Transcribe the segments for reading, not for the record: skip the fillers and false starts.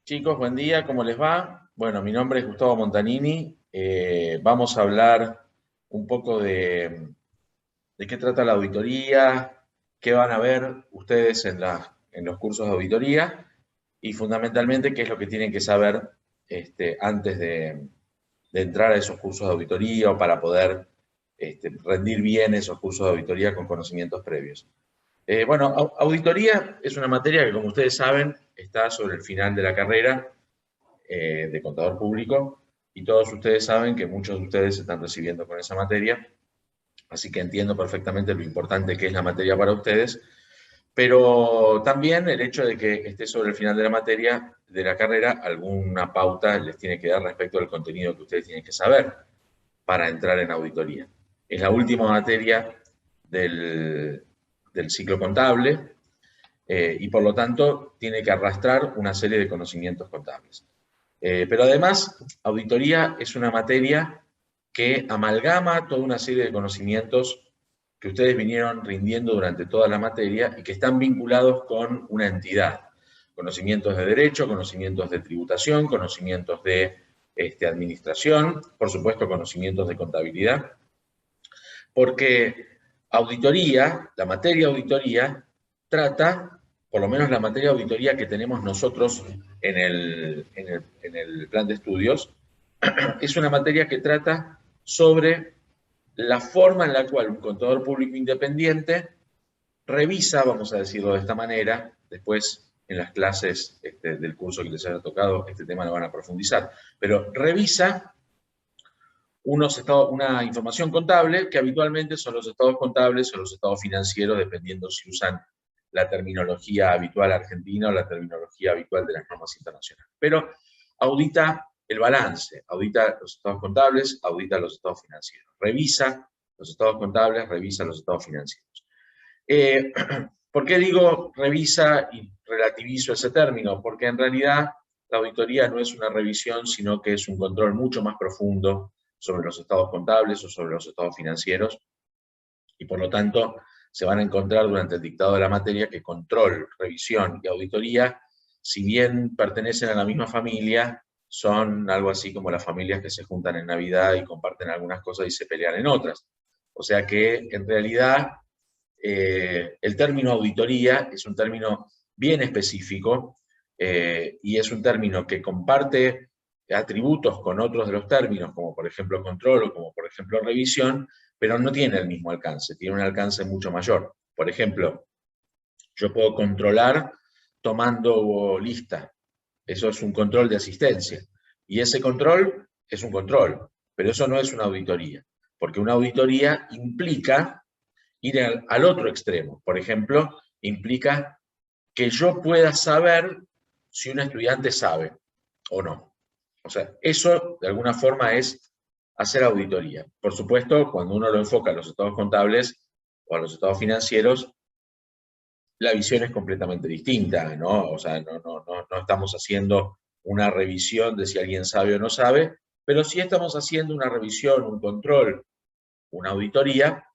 Chicos, buen día, ¿cómo les va? Bueno, mi nombre es Gustavo Montanini. Vamos a hablar un poco de qué trata la auditoría, qué van a ver ustedes en los cursos de auditoría y fundamentalmente qué es lo que tienen que saber antes de entrar a esos cursos de auditoría o para poder rendir bien esos cursos de auditoría con conocimientos previos. Bueno, auditoría es una materia que, como ustedes saben, está sobre el final de la carrera de contador público y todos ustedes saben que muchos de ustedes se están recibiendo con esa materia, así que entiendo perfectamente lo importante que es la materia para ustedes, pero también el hecho de que esté sobre el final de la materia, de la carrera, alguna pauta les tiene que dar respecto al contenido que ustedes tienen que saber para entrar en auditoría. Es la última materia del ciclo contable y por lo tanto tiene que arrastrar una serie de conocimientos contables. Pero además, auditoría es una materia que amalgama toda una serie de conocimientos que ustedes vinieron rindiendo durante toda la materia y que están vinculados con una entidad. Conocimientos de derecho, conocimientos de tributación, conocimientos de administración, por supuesto conocimientos de contabilidad, porque auditoría, la materia auditoría, trata, por lo menos la materia auditoría que tenemos nosotros en el plan de estudios, es una materia que trata sobre la forma en la cual un contador público independiente revisa, vamos a decirlo de esta manera, después en las clases del curso que les haya tocado, este tema lo van a profundizar, pero revisa una información contable que habitualmente son los estados contables o los estados financieros, dependiendo si usan la terminología habitual argentina o la terminología habitual de las normas internacionales. Pero audita el balance, audita los estados contables, audita los estados financieros, revisa los estados contables, revisa los estados financieros. ¿Por qué digo revisa y relativizo ese término? Porque en realidad la auditoría no es una revisión, sino que es un control mucho más profundo sobre los estados contables o sobre los estados financieros, y por lo tanto se van a encontrar durante el dictado de la materia que control, revisión y auditoría, si bien pertenecen a la misma familia, son algo así como las familias que se juntan en Navidad y comparten algunas cosas y se pelean en otras. O sea que en realidad el término auditoría es un término bien específico y es un término que comparte atributos con otros de los términos, como por ejemplo control o como por ejemplo revisión, pero no tiene el mismo alcance, tiene un alcance mucho mayor. Por ejemplo, yo puedo controlar tomando lista, eso es un control de asistencia, y ese control es un control, pero eso no es una auditoría, porque una auditoría implica ir al otro extremo. Por ejemplo, implica que yo pueda saber si un estudiante sabe o no. O sea, eso de alguna forma es hacer auditoría. Por supuesto, cuando uno lo enfoca a los estados contables o a los estados financieros, la visión es completamente distinta, ¿no? O sea, no estamos haciendo una revisión de si alguien sabe o no sabe, pero sí estamos haciendo una revisión, un control, una auditoría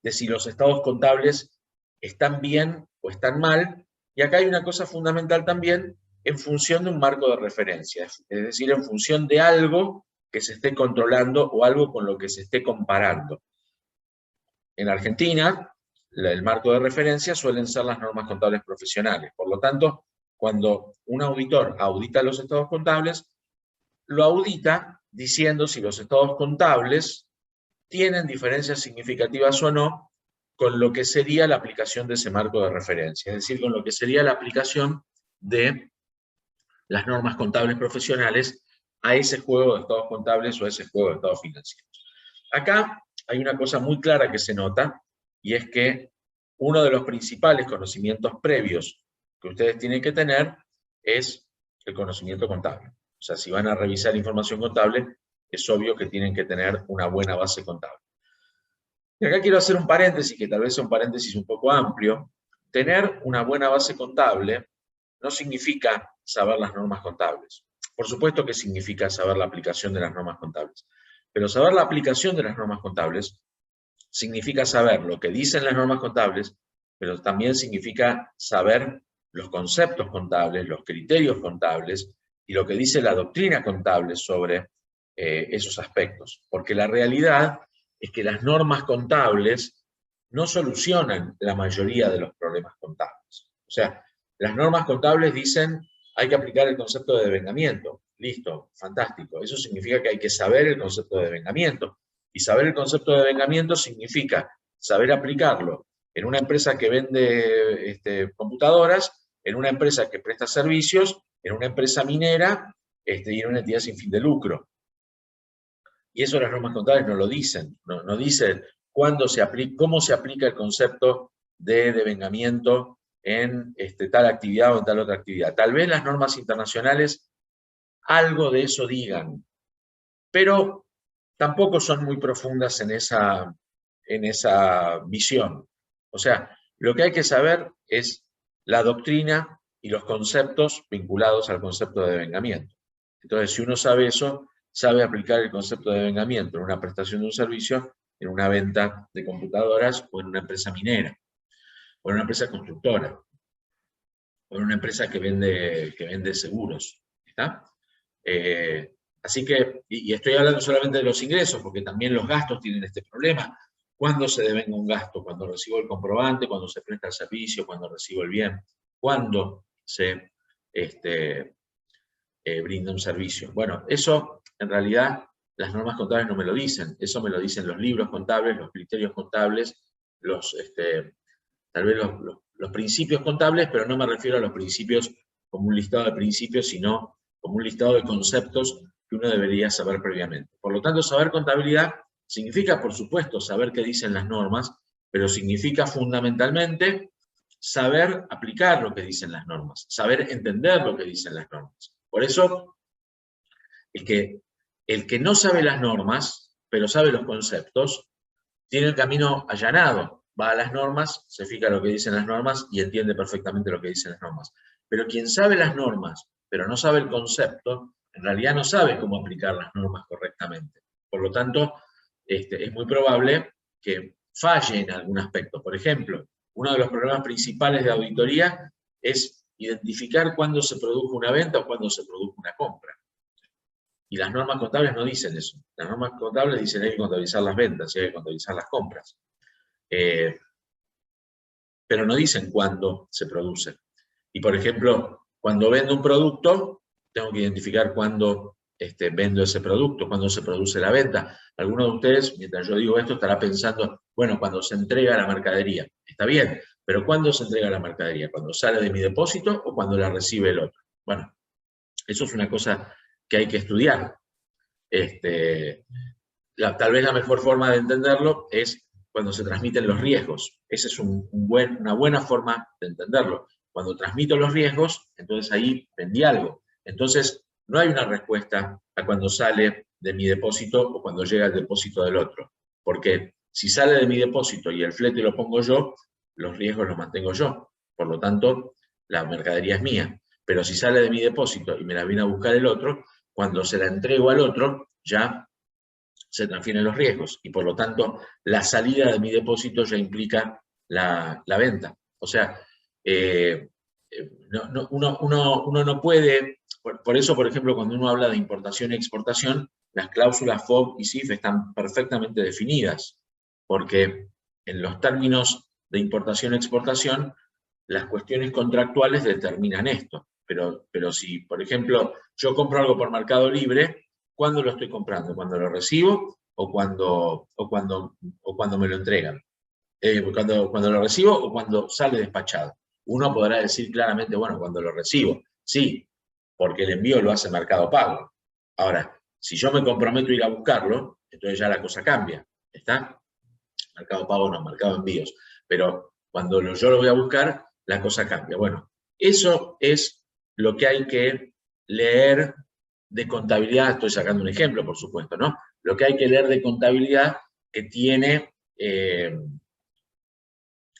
de si los estados contables están bien o están mal. Y acá hay una cosa fundamental también en función de un marco de referencia, es decir, en función de algo que se esté controlando o algo con lo que se esté comparando. En Argentina, el marco de referencia suelen ser las normas contables profesionales. Por lo tanto, cuando un auditor audita los estados contables, lo audita diciendo si los estados contables tienen diferencias significativas o no con lo que sería la aplicación de ese marco de referencia, es decir, con lo que sería la aplicación de las normas contables profesionales a ese juego de estados contables o a ese juego de estados financieros. Acá hay una cosa muy clara que se nota, y es que uno de los principales conocimientos previos que ustedes tienen que tener es el conocimiento contable. O sea, si van a revisar información contable, es obvio que tienen que tener una buena base contable. Y acá quiero hacer un paréntesis, que tal vez sea un paréntesis un poco amplio. Tener una buena base contable no significa saber las normas contables. Por supuesto que significa saber la aplicación de las normas contables. Pero saber la aplicación de las normas contables significa saber lo que dicen las normas contables, pero también significa saber los conceptos contables, los criterios contables y lo que dice la doctrina contable sobre esos aspectos. Porque la realidad es que las normas contables no solucionan la mayoría de los problemas contables. O sea, las normas contables dicen hay que aplicar el concepto de devengamiento. Listo, fantástico. Eso significa que hay que saber el concepto de devengamiento. Y saber el concepto de devengamiento significa saber aplicarlo en una empresa que vende computadoras, en una empresa que presta servicios, en una empresa minera y en una entidad sin fin de lucro. Y eso las normas contables no lo dicen, no dicen cómo se aplica el concepto de devengamiento en tal actividad o en tal otra actividad. Tal vez las normas internacionales algo de eso digan, pero tampoco son muy profundas en esa visión. O sea, lo que hay que saber es la doctrina y los conceptos vinculados al concepto de devengamiento. Entonces, si uno sabe eso, sabe aplicar el concepto de devengamiento en una prestación de un servicio, en una venta de computadoras o en una empresa minera, o en una empresa constructora, o en una empresa que vende seguros. ¿Está? Así que, y estoy hablando solamente de los ingresos, porque también los gastos tienen este problema. ¿Cuándo se devenga un gasto? Cuando recibo el comprobante, cuando se presta el servicio, cuando recibo el bien, cuando se brinda un servicio. Bueno, eso en realidad las normas contables no me lo dicen, eso me lo dicen los libros contables, los criterios contables, tal vez los principios contables, pero no me refiero a los principios como un listado de principios, sino como un listado de conceptos que uno debería saber previamente. Por lo tanto, saber contabilidad significa, por supuesto, saber qué dicen las normas, pero significa fundamentalmente saber aplicar lo que dicen las normas, saber entender lo que dicen las normas. Por eso, el que no sabe las normas, pero sabe los conceptos, tiene el camino allanado. Va a las normas, se fija lo que dicen las normas y entiende perfectamente lo que dicen las normas. Pero quien sabe las normas, pero no sabe el concepto, en realidad no sabe cómo aplicar las normas correctamente. Por lo tanto, es muy probable que falle en algún aspecto. Por ejemplo, uno de los problemas principales de auditoría es identificar cuándo se produjo una venta o cuándo se produjo una compra. Y las normas contables no dicen eso. Las normas contables dicen que hay que contabilizar las ventas y hay que contabilizar las compras. Pero no dicen cuándo se produce. Y por ejemplo, cuando vendo un producto, tengo que identificar cuándo vendo ese producto, cuándo se produce la venta. Algunos de ustedes, mientras yo digo esto, estará pensando, bueno, cuando se entrega la mercadería. Está bien, pero ¿cuándo se entrega la mercadería? ¿Cuando sale de mi depósito o cuando la recibe el otro? Bueno, eso es una cosa que hay que estudiar. Tal vez la mejor forma de entenderlo es cuando se transmiten los riesgos. Esa es una buena forma de entenderlo. Cuando transmito los riesgos, entonces ahí vendí algo. Entonces, no hay una respuesta a cuando sale de mi depósito o cuando llega al depósito del otro. Porque si sale de mi depósito y el flete lo pongo yo, los riesgos los mantengo yo. Por lo tanto, la mercadería es mía. Pero si sale de mi depósito y me la viene a buscar el otro, cuando se la entrego al otro, ya se transfieren los riesgos. Y por lo tanto, la salida de mi depósito ya implica la venta. O sea, uno no puede, por eso, por ejemplo, cuando uno habla de importación y exportación, las cláusulas FOB y SIF están perfectamente definidas, porque en los términos de importación y exportación, las cuestiones contractuales determinan esto. Pero si, por ejemplo, yo compro algo por Mercado Libre, ¿cuándo lo estoy comprando? ¿Cuando lo recibo o cuando me lo entregan? Cuando lo recibo o cuando sale despachado. Uno podrá decir claramente, bueno, cuando lo recibo. Sí, porque el envío lo hace Mercado Pago. Ahora, si yo me comprometo a ir a buscarlo, entonces ya la cosa cambia. ¿Está? Mercado Pago no, Mercado Envíos. Pero cuando yo lo voy a buscar, la cosa cambia. Bueno, eso es lo que hay que leer de contabilidad. Estoy sacando un ejemplo, por supuesto, ¿no? Lo que hay que leer de contabilidad que tiene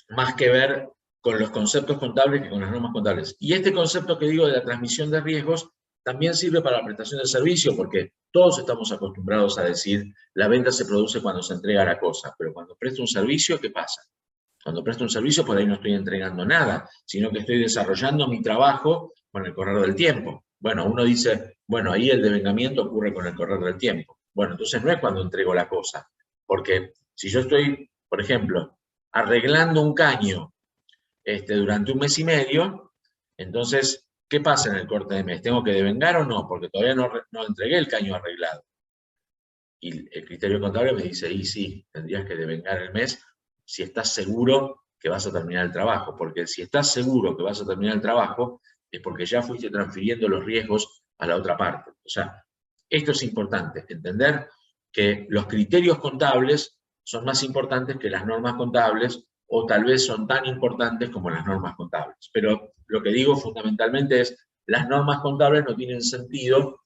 más que ver con los conceptos contables que con las normas contables. Y este concepto que digo de la transmisión de riesgos también sirve para la prestación de servicio, porque todos estamos acostumbrados a decir la venta se produce cuando se entrega la cosa, pero cuando presto un servicio, ¿qué pasa? Cuando presto un servicio, por ahí no estoy entregando nada, sino que estoy desarrollando mi trabajo con el correr del tiempo. Bueno, uno dice, bueno, ahí el devengamiento ocurre con el correr del tiempo. Bueno, entonces no es cuando entrego la cosa, porque si yo estoy, por ejemplo, arreglando un caño durante un mes y medio, entonces, ¿qué pasa en el corte de mes? ¿Tengo que devengar o no? Porque todavía no entregué el caño arreglado. Y el criterio contable me dice, y sí, tendrías que devengar el mes si estás seguro que vas a terminar el trabajo. Porque si estás seguro que vas a terminar el trabajo, es porque ya fuiste transfiriendo los riesgos a la otra parte. O sea, esto es importante, entender que los criterios contables son más importantes que las normas contables, o tal vez son tan importantes como las normas contables. Pero lo que digo fundamentalmente es, las normas contables no tienen sentido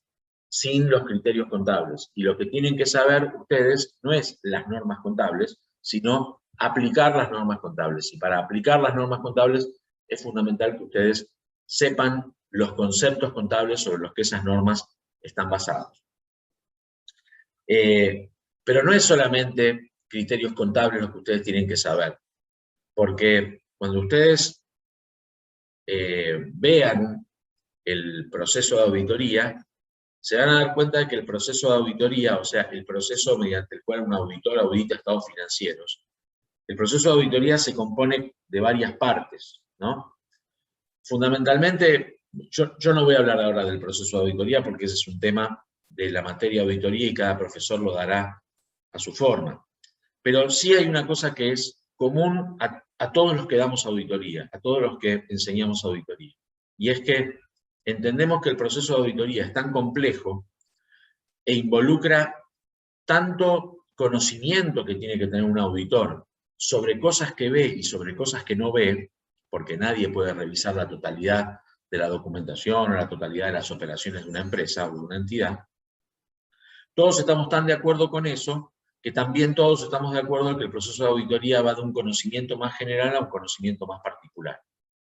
sin los criterios contables. Y lo que tienen que saber ustedes no es las normas contables, sino aplicar las normas contables. Y para aplicar las normas contables es fundamental que ustedes sepan los conceptos contables sobre los que esas normas están basadas. Pero no es solamente criterios contables los que ustedes tienen que saber, porque cuando ustedes vean el proceso de auditoría, se van a dar cuenta de que el proceso de auditoría, o sea, el proceso mediante el cual un auditor audita estados financieros, el proceso de auditoría se compone de varias partes, ¿no? Fundamentalmente, yo no voy a hablar ahora del proceso de auditoría porque ese es un tema de la materia de auditoría y cada profesor lo dará a su forma. Pero sí hay una cosa que es común a todos los que damos auditoría, a todos los que enseñamos auditoría, y es que entendemos que el proceso de auditoría es tan complejo e involucra tanto conocimiento que tiene que tener un auditor sobre cosas que ve y sobre cosas que no ve, porque nadie puede revisar la totalidad de la documentación o la totalidad de las operaciones de una empresa o de una entidad. Todos estamos tan de acuerdo con eso que también todos estamos de acuerdo en que el proceso de auditoría va de un conocimiento más general a un conocimiento más particular.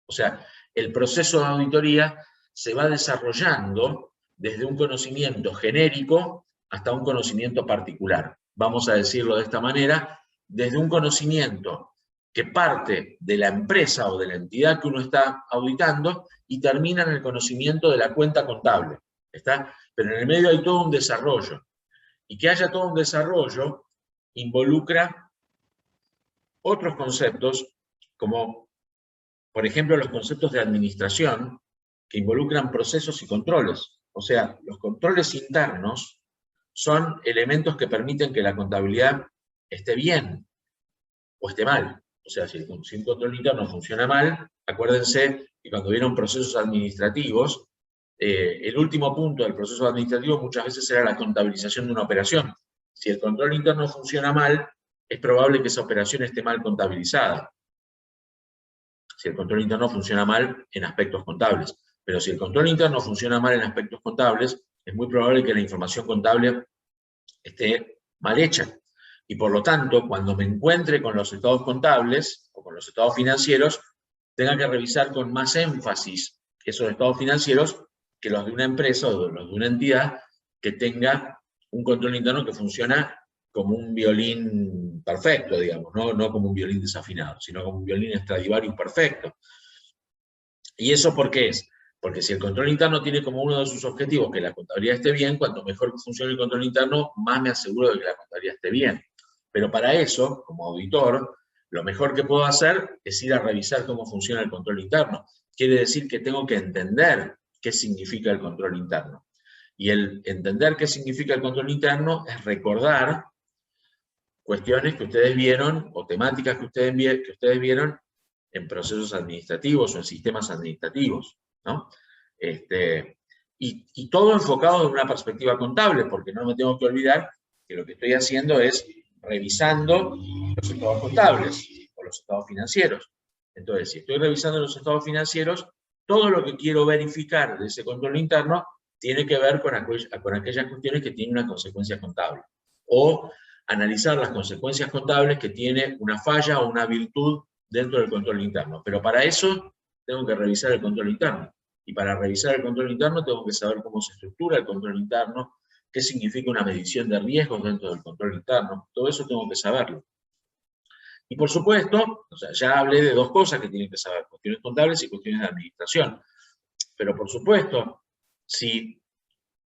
O sea, el proceso de auditoría se va desarrollando desde un conocimiento genérico hasta un conocimiento particular. Vamos a decirlo de esta manera, desde un conocimiento que parte de la empresa o de la entidad que uno está auditando y termina en el conocimiento de la cuenta contable. ¿Está? Pero en el medio hay todo un desarrollo. Y que haya todo un desarrollo involucra otros conceptos, como por ejemplo los conceptos de administración, que involucran procesos y controles. O sea, los controles internos son elementos que permiten que la contabilidad esté bien o esté mal. O sea, si un control interno funciona mal, acuérdense que cuando vieron procesos administrativos, el último punto del proceso administrativo muchas veces era la contabilización de una operación. Si el control interno funciona mal, es probable que esa operación esté mal contabilizada. Si el control interno funciona mal en aspectos contables. Pero si el control interno funciona mal en aspectos contables, es muy probable que la información contable esté mal hecha. Y por lo tanto, cuando me encuentre con los estados contables o con los estados financieros, tenga que revisar con más énfasis esos estados financieros que los de una empresa o los de una entidad que tenga un control interno que funciona como un violín perfecto, digamos, no como un violín desafinado, sino como un violín Stradivarius perfecto. ¿Y eso por qué es? Porque si el control interno tiene como uno de sus objetivos que la contabilidad esté bien, cuanto mejor funcione el control interno, más me aseguro de que la contabilidad esté bien. Pero para eso, como auditor, lo mejor que puedo hacer es ir a revisar cómo funciona el control interno. Quiere decir que tengo que entender qué significa el control interno. Y el entender qué significa el control interno es recordar cuestiones que ustedes vieron o temáticas que ustedes vieron en procesos administrativos o en sistemas administrativos, ¿no? Y todo enfocado desde una perspectiva contable, porque no me tengo que olvidar que lo que estoy haciendo es revisando los estados contables o los estados financieros. Entonces, si estoy revisando los estados financieros, todo lo que quiero verificar de ese control interno tiene que ver con aquellas cuestiones que tienen una consecuencia contable. O analizar las consecuencias contables que tiene una falla o una virtud dentro del control interno. Pero para eso tengo que revisar el control interno. Y para revisar el control interno tengo que saber cómo se estructura el control interno, qué significa una medición de riesgos dentro del control interno. Todo eso tengo que saberlo. Y por supuesto, o sea, ya hablé de dos cosas que tienen que saber, cuestiones contables y cuestiones de administración. Pero por supuesto, si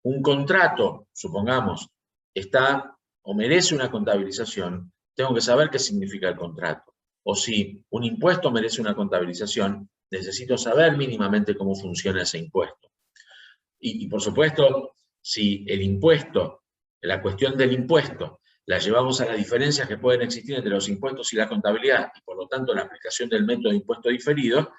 un contrato, supongamos, está o merece una contabilización, tengo que saber qué significa el contrato. O si un impuesto merece una contabilización, necesito saber mínimamente cómo funciona ese impuesto. Y por supuesto, si el impuesto, la cuestión del impuesto, la llevamos a las diferencias que pueden existir entre los impuestos y la contabilidad, y por lo tanto la aplicación del método de impuesto diferido,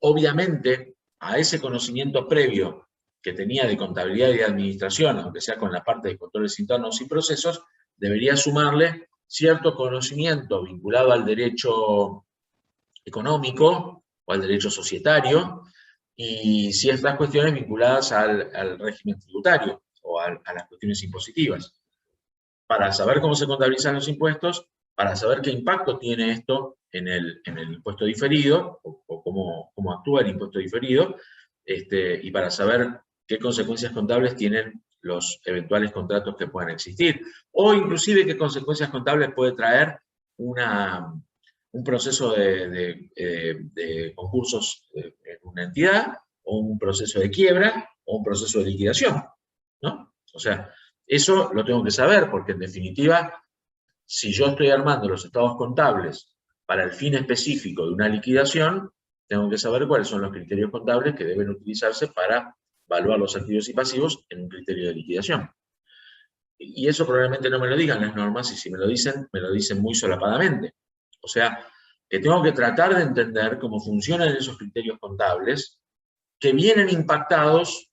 obviamente a ese conocimiento previo que tenía de contabilidad y de administración, aunque sea con la parte de controles internos y procesos, debería sumarle cierto conocimiento vinculado al derecho económico o al derecho societario, y ciertas cuestiones vinculadas al régimen tributario o a las cuestiones impositivas, para saber cómo se contabilizan los impuestos, para saber qué impacto tiene esto en el impuesto diferido, o cómo actúa el impuesto diferido, y para saber qué consecuencias contables tienen los eventuales contratos que puedan existir, o inclusive qué consecuencias contables puede traer un proceso de concursos en una entidad, o un proceso de quiebra, o un proceso de liquidación, ¿no? O sea, eso lo tengo que saber, porque en definitiva, si yo estoy armando los estados contables para el fin específico de una liquidación, tengo que saber cuáles son los criterios contables que deben utilizarse para evaluar los activos y pasivos en un criterio de liquidación. Y eso probablemente no me lo digan las normas, y si me lo dicen muy solapadamente. O sea, que tengo que tratar de entender cómo funcionan esos criterios contables que vienen impactados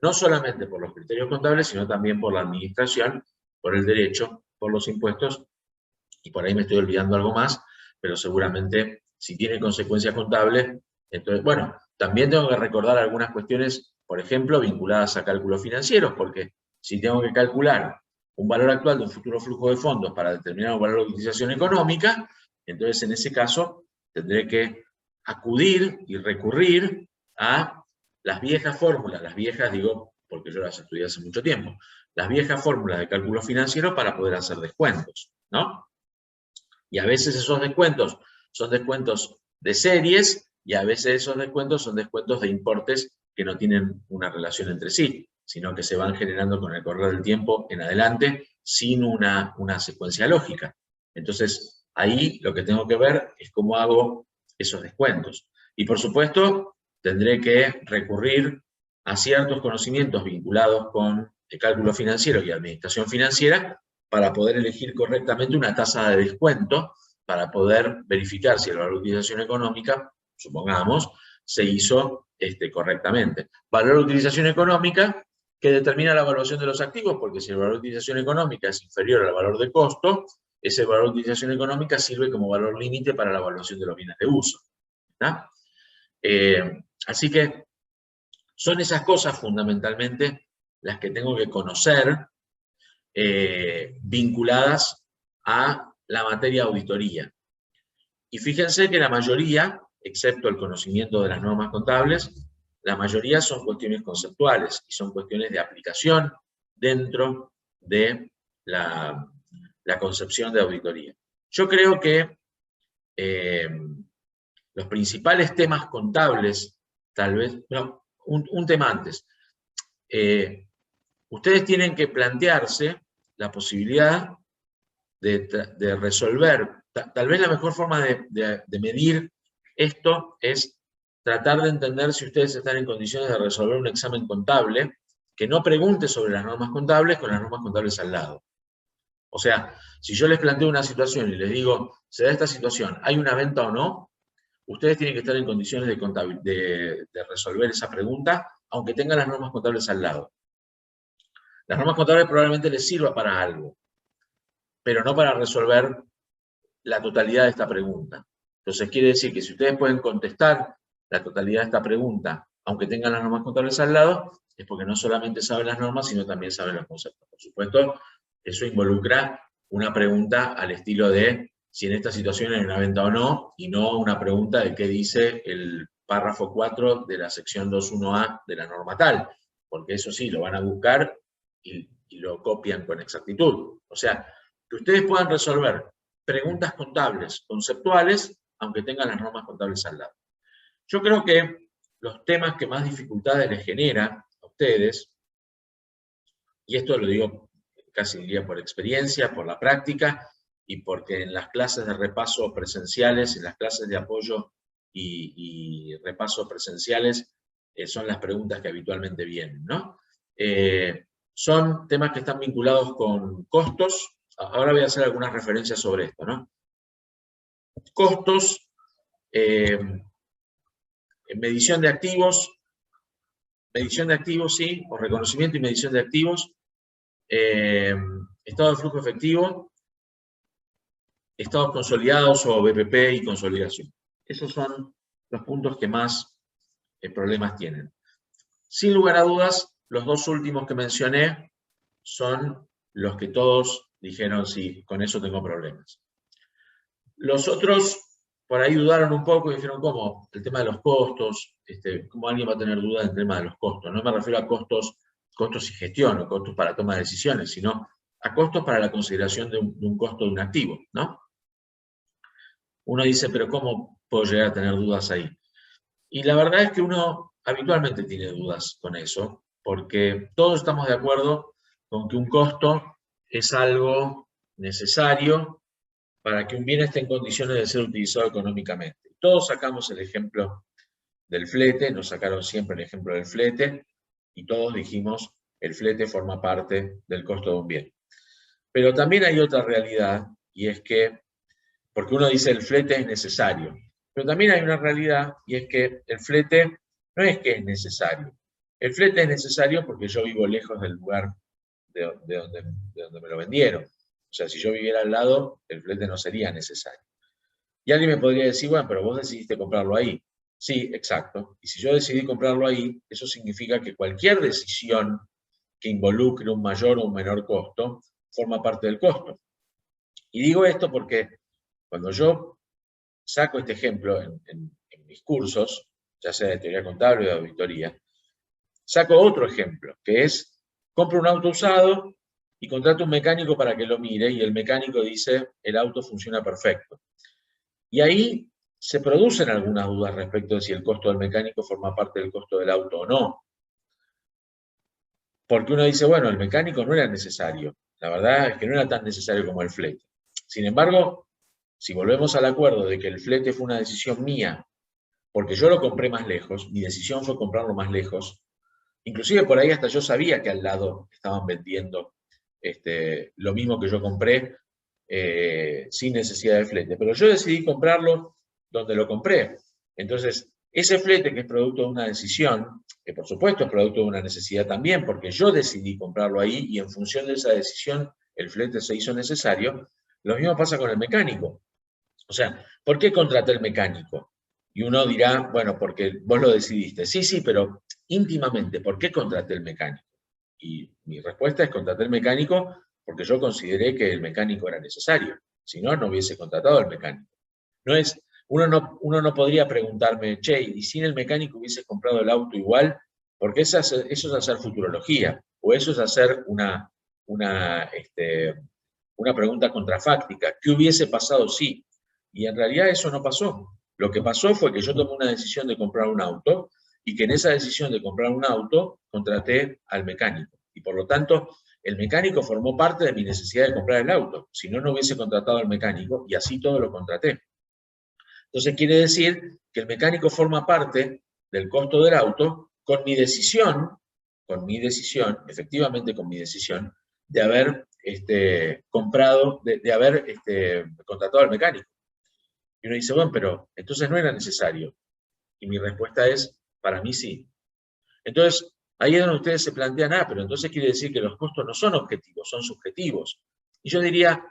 no solamente por los criterios contables, sino también por la administración, por el derecho, por los impuestos, y por ahí me estoy olvidando algo más, pero seguramente si tiene consecuencias contables, entonces, bueno, también tengo que recordar algunas cuestiones, por ejemplo, vinculadas a cálculos financieros, porque si tengo que calcular un valor actual de un futuro flujo de fondos para determinar un valor de utilización económica, entonces en ese caso tendré que acudir y recurrir a las viejas fórmulas, las viejas digo porque yo las estudié hace mucho tiempo, las viejas fórmulas de cálculo financiero para poder hacer descuentos, ¿no? Y a veces esos descuentos son descuentos de series, y a veces esos descuentos son descuentos de importes que no tienen una relación entre sí, sino que se van generando con el correr del tiempo en adelante sin una secuencia lógica. Entonces, ahí lo que tengo que ver es cómo hago esos descuentos. Y por supuesto, tendré que recurrir a ciertos conocimientos vinculados con el cálculo financiero y administración financiera para poder elegir correctamente una tasa de descuento, para poder verificar si la utilización económica, supongamos, se hizo correctamente. Valor de utilización económica que determina la evaluación de los activos, porque si el valor de utilización económica es inferior al valor de costo, ese valor de utilización económica sirve como valor límite para la evaluación de los bienes de uso, ¿no? Así que son esas cosas fundamentalmente las que tengo que conocer, vinculadas a la materia auditoría. Y fíjense que la mayoría, excepto el conocimiento de las normas contables, la mayoría son cuestiones conceptuales y son cuestiones de aplicación dentro de la concepción de auditoría. Yo creo que los principales temas contables, tal vez, no, un tema antes, ustedes tienen que plantearse la posibilidad de resolver, tal vez la mejor forma de medir esto es tratar de entender si ustedes están en condiciones de resolver un examen contable que no pregunte sobre las normas contables con las normas contables al lado. O sea, si yo les planteo una situación y les digo, se da esta situación, ¿hay una venta o no? Ustedes tienen que estar en condiciones de resolver esa pregunta, aunque tengan las normas contables al lado. Las normas contables probablemente les sirva para algo, pero no para resolver la totalidad de esta pregunta. Entonces quiere decir que si ustedes pueden contestar la totalidad de esta pregunta, aunque tengan las normas contables al lado, es porque no solamente saben las normas, sino también saben los conceptos. Por supuesto, eso involucra una pregunta al estilo de si en esta situación hay una venta o no, y no una pregunta de qué dice el párrafo 4 de la sección 2.1a de la norma tal, porque eso sí, lo van a buscar y lo copian con exactitud. O sea, que ustedes puedan resolver preguntas contables, conceptuales, aunque tengan las normas contables al lado. Yo creo que los temas que más dificultades les generan a ustedes, y esto lo digo casi diría por experiencia, por la práctica, y porque en las clases de repaso presenciales, en las clases de apoyo y repaso presenciales, son las preguntas que habitualmente vienen, ¿no? Son temas que están vinculados con costos. Ahora voy a hacer algunas referencias sobre esto, ¿no? Costos, medición de activos, sí, o reconocimiento y medición de activos, estado de flujo efectivo, estados consolidados o BPP y consolidación. Esos son los puntos que más problemas tienen. Sin lugar a dudas, los dos últimos que mencioné son los que todos dijeron, sí, con eso tengo problemas. Los otros por ahí dudaron un poco y dijeron, ¿cómo? El tema de los costos, ¿cómo alguien va a tener dudas del tema de los costos? No me refiero a costos y gestión o costos para toma de decisiones, sino a costos para la consideración de un costo de un activo, ¿no? Uno dice, pero ¿cómo puedo llegar a tener dudas ahí? Y la verdad es que uno habitualmente tiene dudas con eso, porque todos estamos de acuerdo con que un costo es algo necesario para que un bien esté en condiciones de ser utilizado económicamente. Todos sacamos el ejemplo del flete, nos sacaron siempre el ejemplo del flete, y todos dijimos, el flete forma parte del costo de un bien. Pero también hay otra realidad, y es que, porque uno dice el flete es necesario, pero también hay una realidad, y es que el flete no es que es necesario. El flete es necesario porque yo vivo lejos del lugar de donde me lo vendieron. O sea, si yo viviera al lado, el flete no sería necesario. Y alguien me podría decir, bueno, pero vos decidiste comprarlo ahí. Sí, exacto. Y si yo decidí comprarlo ahí, eso significa que cualquier decisión que involucre un mayor o un menor costo forma parte del costo. Y digo esto porque cuando yo saco este ejemplo en mis cursos, ya sea de teoría contable o de auditoría, saco otro ejemplo, que es, compro un auto usado y contrato un mecánico para que lo mire, y el mecánico dice, el auto funciona perfecto. Y ahí se producen algunas dudas respecto de si el costo del mecánico forma parte del costo del auto o no. Porque uno dice, bueno, el mecánico no era necesario. La verdad es que no era tan necesario como el flete. Sin embargo, si volvemos al acuerdo de que el flete fue una decisión mía, porque yo lo compré más lejos, mi decisión fue comprarlo más lejos, inclusive por ahí hasta yo sabía que al lado estaban vendiendo lo mismo que yo compré sin necesidad de flete, pero yo decidí comprarlo donde lo compré. Entonces, ese flete que es producto de una decisión, que por supuesto es producto de una necesidad también, porque yo decidí comprarlo ahí y en función de esa decisión el flete se hizo necesario, lo mismo pasa con el mecánico. O sea, ¿por qué contraté el mecánico? Y uno dirá, bueno, porque vos lo decidiste. Sí, sí, pero íntimamente, ¿por qué contraté el mecánico? Y mi respuesta es, contraté el mecánico porque yo consideré que el mecánico era necesario. Si no, no hubiese contratado al mecánico. No es, uno no podría preguntarme, che, ¿y sin el mecánico hubiese comprado el auto igual? Porque eso es hacer futurología, o eso es hacer una pregunta contrafáctica. ¿Qué hubiese pasado si? Y en realidad eso no pasó. Lo que pasó fue que yo tomé una decisión de comprar un auto, y que en esa decisión de comprar un auto contraté al mecánico. Y por lo tanto, el mecánico formó parte de mi necesidad de comprar el auto. Si no, no hubiese contratado al mecánico, y así todo lo contraté. Entonces quiere decir que el mecánico forma parte del costo del auto con mi decisión, efectivamente con mi decisión, de haber comprado, de haber contratado al mecánico. Y uno dice, bueno, pero entonces no era necesario. Y mi respuesta es, para mí sí. Entonces, ahí es donde ustedes se plantean, pero entonces quiere decir que los costos no son objetivos, son subjetivos. Y yo diría,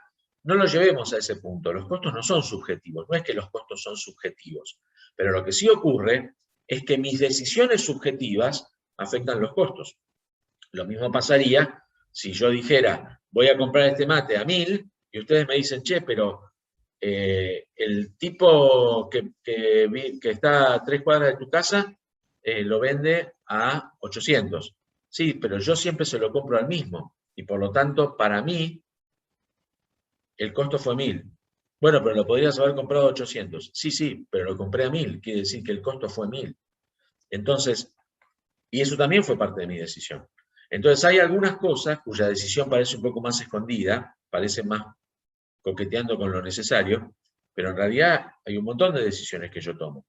no lo llevemos a ese punto, los costos no son subjetivos, no es que los costos son subjetivos, pero lo que sí ocurre es que mis decisiones subjetivas afectan los costos. Lo mismo pasaría si yo dijera, voy a comprar este mate a 1000, y ustedes me dicen, che, pero el tipo que está a 3 cuadras de tu casa lo vende a 800. Sí, pero yo siempre se lo compro al mismo, y por lo tanto, para mí, el costo fue 1000. Bueno, pero lo podrías haber comprado a 800. Sí, sí, pero lo compré a 1000, quiere decir que el costo fue 1000. Entonces, y eso también fue parte de mi decisión. Entonces hay algunas cosas cuya decisión parece un poco más escondida, parece más coqueteando con lo necesario, pero en realidad hay un montón de decisiones que yo tomo.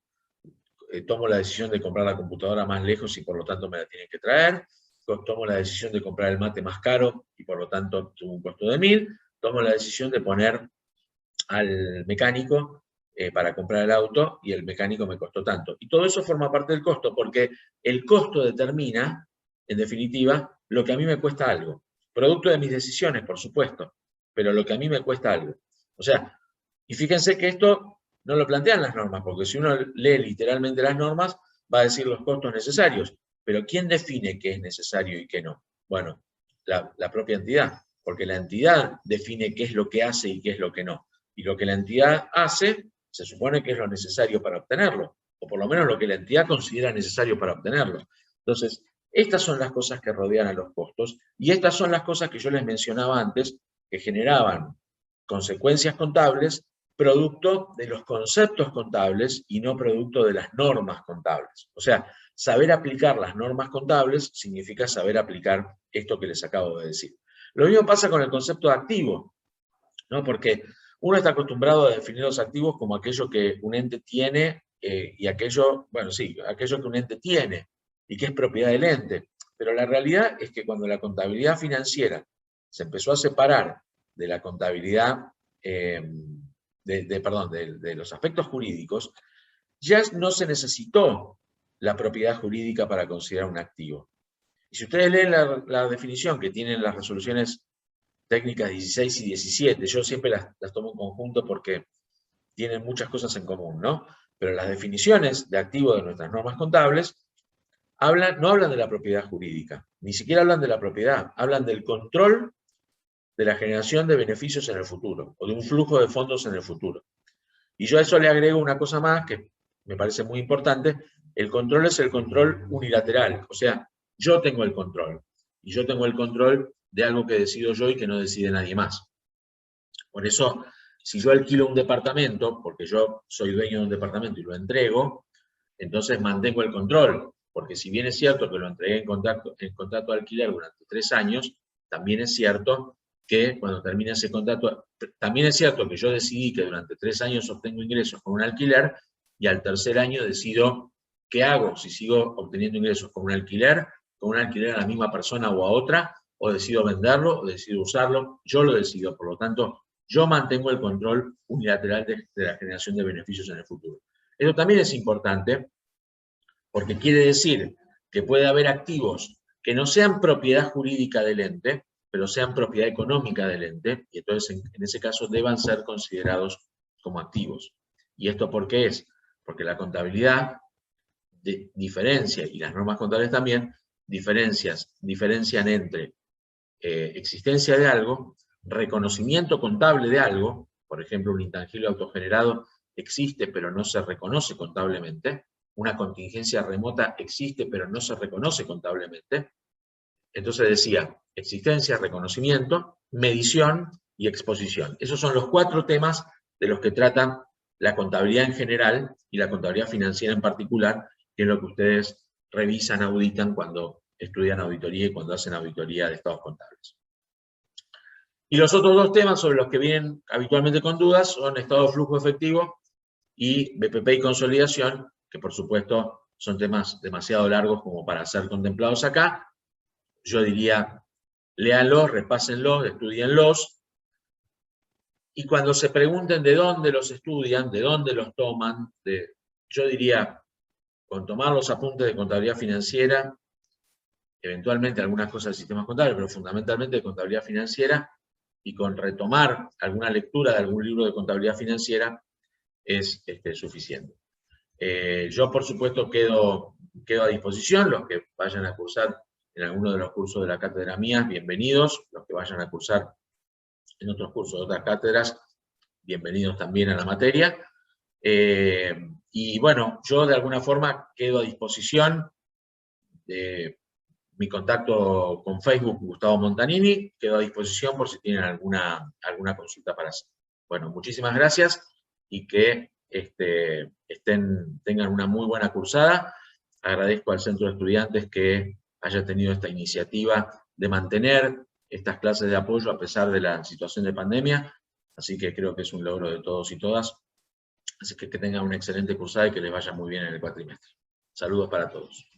Tomo la decisión de comprar la computadora más lejos y por lo tanto me la tienen que traer. Tomo la decisión de comprar el mate más caro y por lo tanto tuvo un costo de 1000. Tomo la decisión de poner al mecánico para comprar el auto y el mecánico me costó tanto. Y todo eso forma parte del costo, porque el costo determina, en definitiva, lo que a mí me cuesta algo. Producto de mis decisiones, por supuesto, pero lo que a mí me cuesta algo. O sea, y fíjense que esto no lo plantean las normas, porque si uno lee literalmente las normas, va a decir los costos necesarios. Pero ¿quién define qué es necesario y qué no? Bueno, la propia entidad, porque la entidad define qué es lo que hace y qué es lo que no. Y lo que la entidad hace, se supone que es lo necesario para obtenerlo, o por lo menos lo que la entidad considera necesario para obtenerlo. Entonces, estas son las cosas que rodean a los costos, y estas son las cosas que yo les mencionaba antes, que generaban consecuencias contables, producto de los conceptos contables y no producto de las normas contables. O sea, saber aplicar las normas contables significa saber aplicar esto que les acabo de decir. Lo mismo pasa con el concepto de activo, ¿no? Porque uno está acostumbrado a definir los activos como aquello que un ente tiene y aquello, bueno, sí, aquello que un ente tiene y que es propiedad del ente. Pero la realidad es que cuando la contabilidad financiera se empezó a separar de la contabilidad, de los aspectos jurídicos, ya no se necesitó la propiedad jurídica para considerar un activo. Y si ustedes leen la definición que tienen las resoluciones técnicas 16 y 17, yo siempre las tomo en conjunto porque tienen muchas cosas en común, ¿no? Pero las definiciones de activo de nuestras normas contables no hablan de la propiedad jurídica, ni siquiera hablan de la propiedad, hablan del control de la generación de beneficios en el futuro, o de un flujo de fondos en el futuro. Y yo a eso le agrego una cosa más que me parece muy importante: el control es el control unilateral, o sea, yo tengo el control, y yo tengo el control de algo que decido yo y que no decide nadie más. Por eso, si yo alquilo un departamento, porque yo soy dueño de un departamento y lo entrego, entonces mantengo el control, porque si bien es cierto que lo entregué en contrato de alquiler durante 3 años, también es cierto que cuando termine ese contrato, también es cierto que yo decidí que durante 3 años obtengo ingresos con un alquiler y al tercer año decido qué hago, si sigo obteniendo ingresos con un alquiler a la misma persona o a otra, o decido venderlo, o decido usarlo, yo lo decido, por lo tanto, yo mantengo el control unilateral de la generación de beneficios en el futuro. Eso también es importante porque quiere decir que puede haber activos que no sean propiedad jurídica del ente, pero sean propiedad económica del ente, y entonces en ese caso deban ser considerados como activos. ¿Y esto por qué es? Porque la contabilidad diferencia, y las normas contables también, diferencian entre existencia de algo, reconocimiento contable de algo, por ejemplo, un intangible autogenerado existe pero no se reconoce contablemente, una contingencia remota existe pero no se reconoce contablemente. Entonces decía, existencia, reconocimiento, medición y exposición. Esos son los 4 temas de los que tratan la contabilidad en general y la contabilidad financiera en particular, que es lo que ustedes revisan, auditan cuando estudian auditoría y cuando hacen auditoría de estados contables. Y los otros 2 temas sobre los que vienen habitualmente con dudas son estado de flujo efectivo y BPP y consolidación, que por supuesto son temas demasiado largos como para ser contemplados acá. Yo diría, léanlos, repásenlos, estudienlos, y cuando se pregunten de dónde los estudian, de dónde los toman, yo diría, con tomar los apuntes de contabilidad financiera, eventualmente algunas cosas de sistemas contables, pero fundamentalmente de contabilidad financiera, y con retomar alguna lectura de algún libro de contabilidad financiera, es suficiente. Yo, por supuesto, quedo a disposición. Los que vayan a cursar en alguno de los cursos de la cátedra mía, bienvenidos. Los que vayan a cursar en otros cursos de otras cátedras, bienvenidos también a la materia. Y bueno, yo de alguna forma quedo a disposición. Mi contacto con Facebook, Gustavo Montanini, quedo a disposición por si tienen alguna consulta para hacer. Bueno, muchísimas gracias y que tengan una muy buena cursada. Agradezco al Centro de Estudiantes que haya tenido esta iniciativa de mantener estas clases de apoyo a pesar de la situación de pandemia, así que creo que es un logro de todos y todas. Así que tengan una excelente cursada y que les vaya muy bien en el cuatrimestre. Saludos para todos.